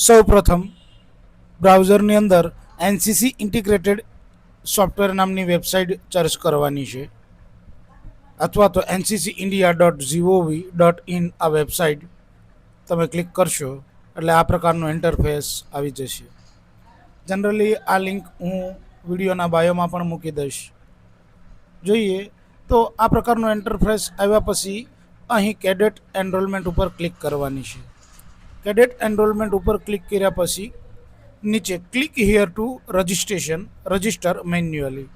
સૌપ્રથમ બ્રાઉઝરની અંદર NCC integrated software નામની વેબસાઇટ સર્ચ કરવાની છે, અથવા તો nccindia.gov.in આ વેબસાઇટ તમે ક્લિક કરશો એટલે આ પ્રકારનું ઇન્ટરફેસ આવી જશે. જનરલી આ લિંક હું વિડીયોના બાયોમાં પણ મૂકી દઈશ. જોઈએ તો આ પ્રકારનું ઇન્ટરફેસ આવ્યા પછી અહીં કેડેટ એનરોલમેન્ટ ઉપર ક્લિક કરવાની છે. કેડેટ એનરોલમેન્ટ ઉપર ક્લિક કર્યા પછી નીચે click here two register manually,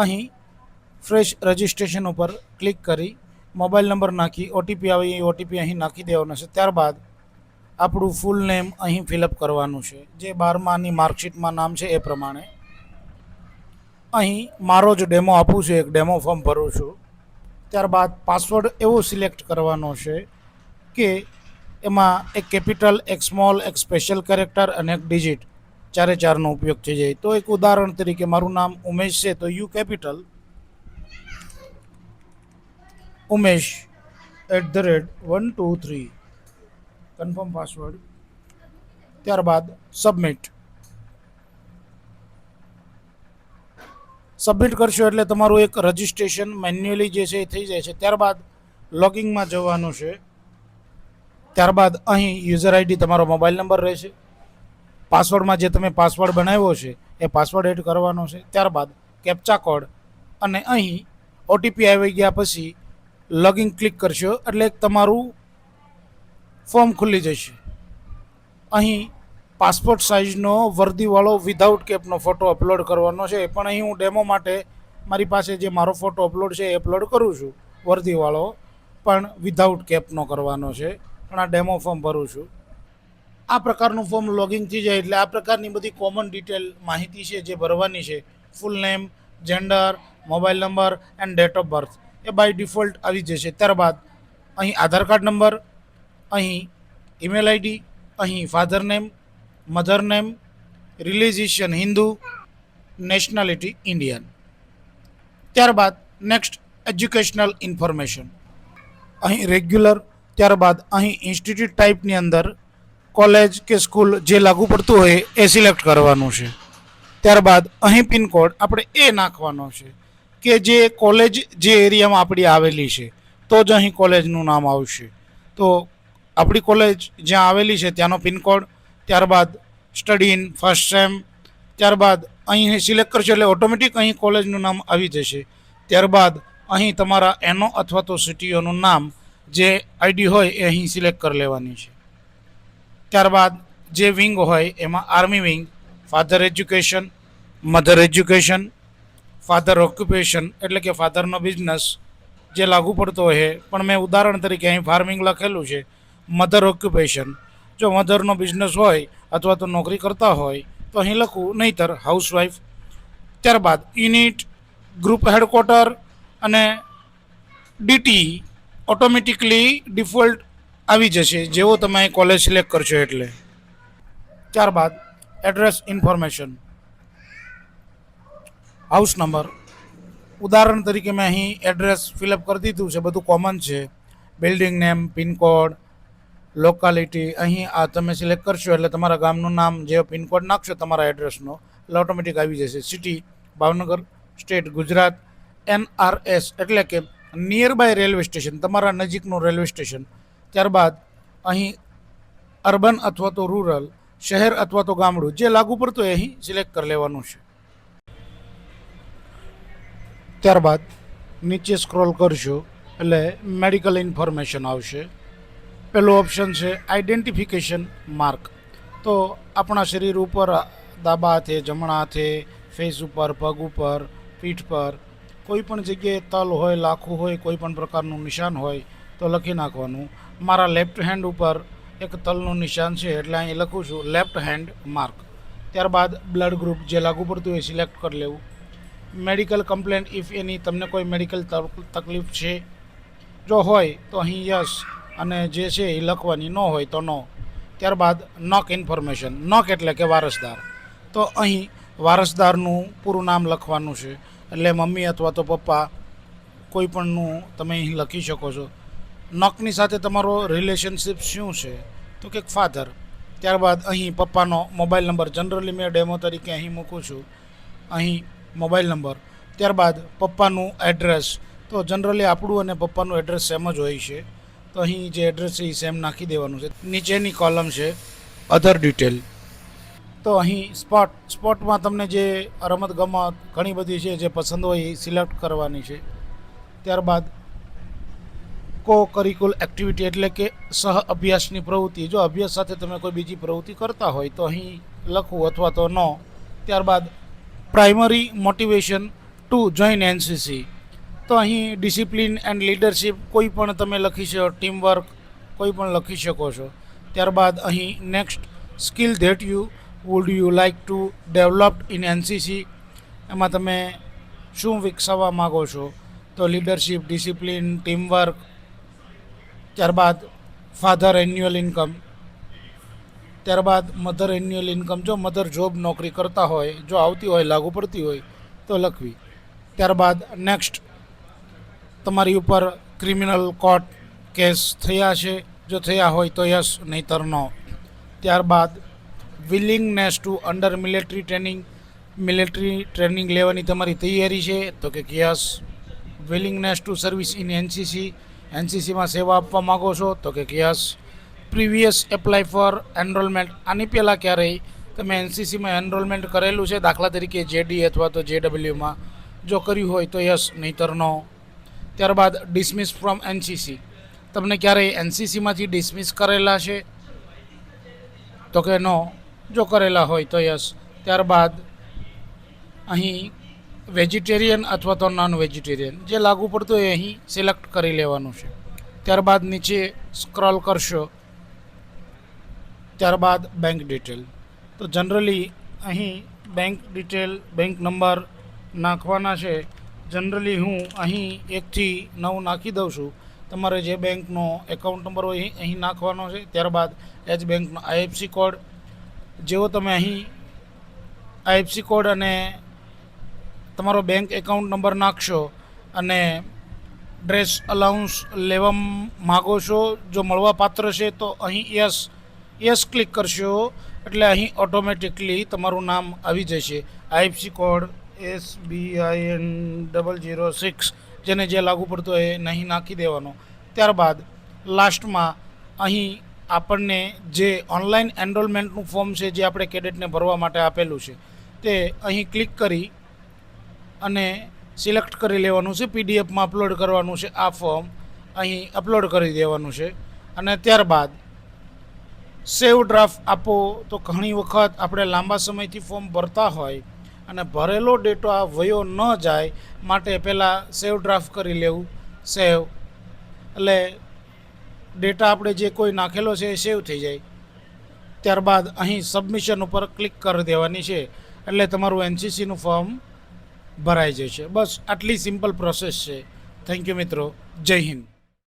અહીં ફ્રેશ રજિસ્ટ્રેશન ઉપર ક્લિક કરી મોબાઈલ નંબર નાખી ઓટીપી આવે એ ઓટીપી અહીં નાખી દેવાનો છે. ત્યારબાદ આપણું ફૂલ નેમ અહીં ફિલઅપ કરવાનું છે, જે 12માની માર્કશીટમાં નામ છે એ પ્રમાણે. અહીં મારો જ ડેમો આપું છું, એક ડેમો ફોર્મ ભરું છું. ત્યારબાદ પાસવર્ડ એવો સિલેક્ટ કરવાનો છે કે એમાં એક કેપિટલ, એક સ્મોલ, એક સ્પેશિયલ કેરેક્ટર અને એક ડિજિટ, ચારે ચારનો ઉપયોગ થઈ જાય. તો એક ઉદાહરણ તરીકે મારું નામ ઉમેશ છે તો you capital, Umesh @123, confirm password. ત્યારબાદ સબમિટ કરશો એટલે તમારું એક રજિસ્ટ્રેશન મેન્યુઅલી જે છે એ થઈ જાય છે. ત્યારબાદ લોગિંગમાં જવાનું છે. ત્યારબાદ અહીં યુઝર આઈડી તમારો મોબાઈલ નંબર રહેશે. પાસવર્ડમાં જે તમે પાસવર્ડ બનાવ્યો છે એ પાસવર્ડ એડ કરવાનો છે. ત્યારબાદ કેપ્ચા કોડ અને અહીં ઓટીપી આવી ગયા પછી લોગિન ક્લિક કરશો એટલે તમારું ફોર્મ ખુલી જશે. અહીં પાસપોર્ટ સાઇઝનો વર્દીવાળો વિધાઉટ કેપનો ફોટો અપલોડ કરવાનો છે, પણ અહીં હું ડેમો માટે મારી પાસે જે મારો ફોટો અપલોડ છે એ અપલોડ કરું છું, વર્દીવાળો, પણ વિધાઉટ કેપનો કરવાનો છે, પણ આ ડેમો ફોર્મ ભરું છું. આ પ્રકારનું ફોર્મ લોગિન થઈ જાય એટલે આ પ્રકારની બધી કોમન ડિટેલ માહિતી છે જે ભરવાની છે. Full name, gender, mobile number and date of birth એ બાય ડિફોલ્ટ આવી જશે. ત્યારબાદ અહીં આધાર કાર્ડ નંબર, અહીં ઈમેલ આઈડી, અહીં father name, mother name, religion Hindu, nationality Indian. ત્યારબાદ નેક્સ્ટ એજ્યુકેશનલ ઇન્ફોર્મેશન, અહીં રેગ્યુલર. ત્યારબાદ અહીં ઇન્સ્ટિટ્યૂટ ટાઈપની અંદર કોલેજ કે સ્કૂલ જે લાગુ પડતું હોય એ સિલેક્ટ કરવાનું છે. ત્યારબાદ અહીં પિનકોડ આપણે એ નાખવાનો છે કે જે કોલેજ જે એરિયામાં આપણી આવેલી છે તો જ અહીં કોલેજનું નામ આવશે. તો આપણી કોલેજ જ્યાં આવેલી છે ત્યાંનો પિનકોડ. ત્યારબાદ સ્ટડી ઇન ફર્સ્ટ સેમ. ત્યારબાદ અહીં સિલેક્ટ કરશો એટલે ઓટોમેટિક અહીં કોલેજનું નામ આવી જશે. ત્યારબાદ અહીં તમારા એનો અથવા તો સિટીઓનું નામ જે આઈડી હોય એ અહીં સિલેક્ટ કરી લેવાની છે. ત્યારબાદ જે વિંગ હોય એમાં army wing, father education, mother education, father occupation એટલે કે ફાધરનો બિઝનેસ જે લાગુ પડતો હોય, પણ મેં ઉદાહરણ તરીકે અહીં ફાર્મિંગ લખેલું છે. મધર ઓક્યુપેશન, જો મધરનો બિઝનેસ હોય અથવા તો નોકરી કરતા હોય તો અહીં લખવું, નહીંતર હાઉસવાઈફ. ત્યારબાદ યુનિટ, ગ્રુપ હેડક્વાર્ટર અને ડીટી ઓટોમેટિકલી ડિફોલ્ટ આવી જશે જેવો તમે કોલેજ સિલેક્ટ કરશો એટલે. ત્યારબાદ એડ્રેસ ઇન્ફોર્મેશન, હાઉસ નંબર. ઉદાહરણ તરીકે મેં અહીં એડ્રેસ ફિલઅપ કરી દીધું છે, બધું કોમન છે. બિલ્ડિંગ નેમ, પિનકોડ, લોકાલિટી અહીં આ તમે સિલેક્ટ કરશો એટલે તમારા ગામનું નામ જે પિનકોડ નાખશો તમારા એડ્રેસનો એટલે ઓટોમેટિક આવી જશે. City Bhavnagar, state Gujarat, NRS એટલે કે નિયર બાય રેલવે સ્ટેશન, તમારા નજીકનું રેલવે સ્ટેશન. ત્યારબાદ અહીં અર્બન અથવા તો રૂરલ, શહેર અથવા તો ગામડું જે લાગુ પડતું હોય અહીં સિલેક્ટ કરી લેવાનું છે. ત્યારબાદ નીચે સ્ક્રોલ કરશો એટલે મેડિકલ ઇન્ફોર્મેશન આવશે. પહેલું ઓપ્શન છે આઈડેન્ટિફિકેશન માર્ક. તો આપણા શરીર ઉપર ડાબા હાથે, જમણા હાથે, ફેસ ઉપર, પગ ઉપર, પીઠ પર કોઈ પણ જગ્યાએ તલ હોય, લાખું હોય, કોઈ પણ પ્રકારનું નિશાન હોય તો લખી નાખવાનું. મારા લેફ્ટ હેન્ડ ઉપર એક તલનું નિશાન છે એટલે અહીં લખું છું લેફ્ટ હેન્ડ માર્ક. ત્યારબાદ બ્લડ ગ્રુપ જે લાગુ પડતું હોય સિલેક્ટ કરી લેવું. મેડિકલ કમ્પ્લેન્ટ ઇફ એની, તમને કોઈ મેડિકલ તકલીફ છે જો હોય તો અહીં યસ અને જે છે એ લખવાની, ન હોય તો નો. ત્યારબાદ નોક ઇન્ફોર્મેશન, નોક એટલે કે વારસદાર. તો અહીં વારસદારનું પૂરું નામ લખવાનું છે એટલે મમ્મી અથવા તો પપ્પા કોઈ પણનું તમે અહીં લખી શકો છો. નોકની સાથે તમારો રિલેશનશિપ શું છે તો કે ફાધર. ત્યારબાદ અહીં પપ્પાનો મોબાઈલ નંબર, જનરલી મેં ડેમો તરીકે અહીં મૂકું છું, અહીં મોબાઈલ નંબર. ત્યારબાદ પપ્પાનું એડ્રેસ, તો જનરલી આપણું અને પપ્પાનું એડ્રેસ સેમ જ હોય છે, તો અહીં જે એડ્રેસ છે એ સેમ નાખી દેવાનું છે. નીચેની કોલમ છે અધર ડિટેલ, તો અહીં સ્પોર્ટમાં તમને જે રમત ગમત ઘણી બધી છે જે પસંદ હોય એ સિલેક્ટ કરવાની છે. ત્યારબાદ કો કરિક્યુલર એક્ટિવિટી એટલે કે સહ અભ્યાસની પ્રવૃત્તિ, જો અભ્યાસ સાથે તમે કોઈ બીજી પ્રવૃત્તિ કરતા હોય તો અહીં લખવું અથવા તો નો. ત્યારબાદ primary motivation to join NCC, તો અહીં ડિસિપ્લિન એન્ડ લીડરશિપ કોઈ પણ તમે લખી શકો, ટીમવર્ક કોઈ પણ લખી શકો છો. ત્યારબાદ અહીં next skill that you would you like to develop in NCC, એમાં તમે શું વિકસાવવા માગો છો, તો લીડરશિપ, ડિસિપ્લિન, ટીમવર્ક. ત્યારબાદ ફાધર એન્યુઅલ ઇન્કમ, ત્યારબાદ મધર એન્યુઅલ ઇન્કમ, જો મધર જોબ નોકરી કરતા હોય, જો આવતી હોય, લાગુ પડતી હોય તો લખવી. ત્યારબાદ નેક્સ્ટ તમારી ઉપર ક્રિમિનલ કોર્ટ કેસ થયા છે, જો થયા હોય તો યસ, નહીંતર નો. ત્યારબાદ willingness to under military training લેવાની તમારી તૈયારી છે, તો કે yes. Willingness to service in NCC, એનસીસીમાં સેવા આપવા માગો છો, તો કે yes. Previous apply for enrolment, આની પહેલાં ક્યારેય તમે એનસીસીમાં એનરોલમેન્ટ કરેલું છે, દાખલા તરીકે જેડી અથવા તો જેડબલ્યુમાં, જો કર્યું હોય તો યસ, નહીંતર નો. ત્યારબાદ ડિસમિસ ફ્રોમ એનસીસી, તમને ક્યારેય એનસીસીમાંથી ડિસમિસ કરેલા છે, તો કે નો, જો કરેલા હોય તો યસ. ત્યારબાદ અહીં વેજીટેરિયન અથવા તો નોન વેજીટેરિયન, જે લાગુ પડતું હોય અહીં સિલેક્ટ કરી લેવાનું છે. ત્યારબાદ નીચે સ્ક્રોલ કરશો, ત્યારબાદ બેંક ડિટેલ, તો જનરલી અહીં બેંક ડિટેલ, બેંક નંબર નાખવાના છે. જનરલી હું અહીં 1 થી 9 નાખી દઉં છું, તમારે જે બેંકનો એકાઉન્ટ નંબર હોય અહીં નાખવાનો છે. ત્યારબાદ એજ બેંકનો આઈએફસી કોડ, જેવો તમે અહીં આઈએફસી કોડ અને તમારો બેંક એકાઉન્ટ નંબર નાખશો અને ડ્રેસ અલાઉન્સ લેવા માગો છો, જો મળવા પાત્ર છે તો અહીં યસ ક્લિક કરશો એટલે અહીં ઓટોમેટિકલી તમારું નામ આવી જશે. આઈએફસી કોડ SBIN006, જેને જે લાગુ પડતો હોય નહીં નાખી દેવાનો. ત્યારબાદ લાસ્ટમાં અહીં આપણને જે ઓનલાઈન એનરોલમેન્ટનું ફોર્મ છે, જે આપણે કેડેટને ભરવા માટે આપેલું છે, તે અહીં ક્લિક કરી અને સિલેક્ટ કરી લેવાનું છે. પીડીએફમાં અપલોડ કરવાનું છે, આ ફોર્મ અહીં અપલોડ કરી દેવાનું છે. અને ત્યારબાદ સેવ ડ્રાફ્ટ આપો, તો ઘણી વખત આપણે લાંબા સમયથી ફોર્મ ભરતા હોય અને ભરેલો ડેટા વયો ન જાય માટે પહેલાં સેવ ડ્રાફ્ટ કરી લેવું. સેવ એટલે ડેટા આપણે જે કોઈ નાખેલો છે એ સેવ થઈ જાય. ત્યારબાદ અહીં સબમિશન ઉપર ક્લિક કરી દેવાની છે, એટલે તમારું એનસીસીનું ફોર્મ ભરાઈ જશે. બસ આટલી સિમ્પલ પ્રોસેસ છે. થેન્ક યુ મિત્રો, જય હિન્દ.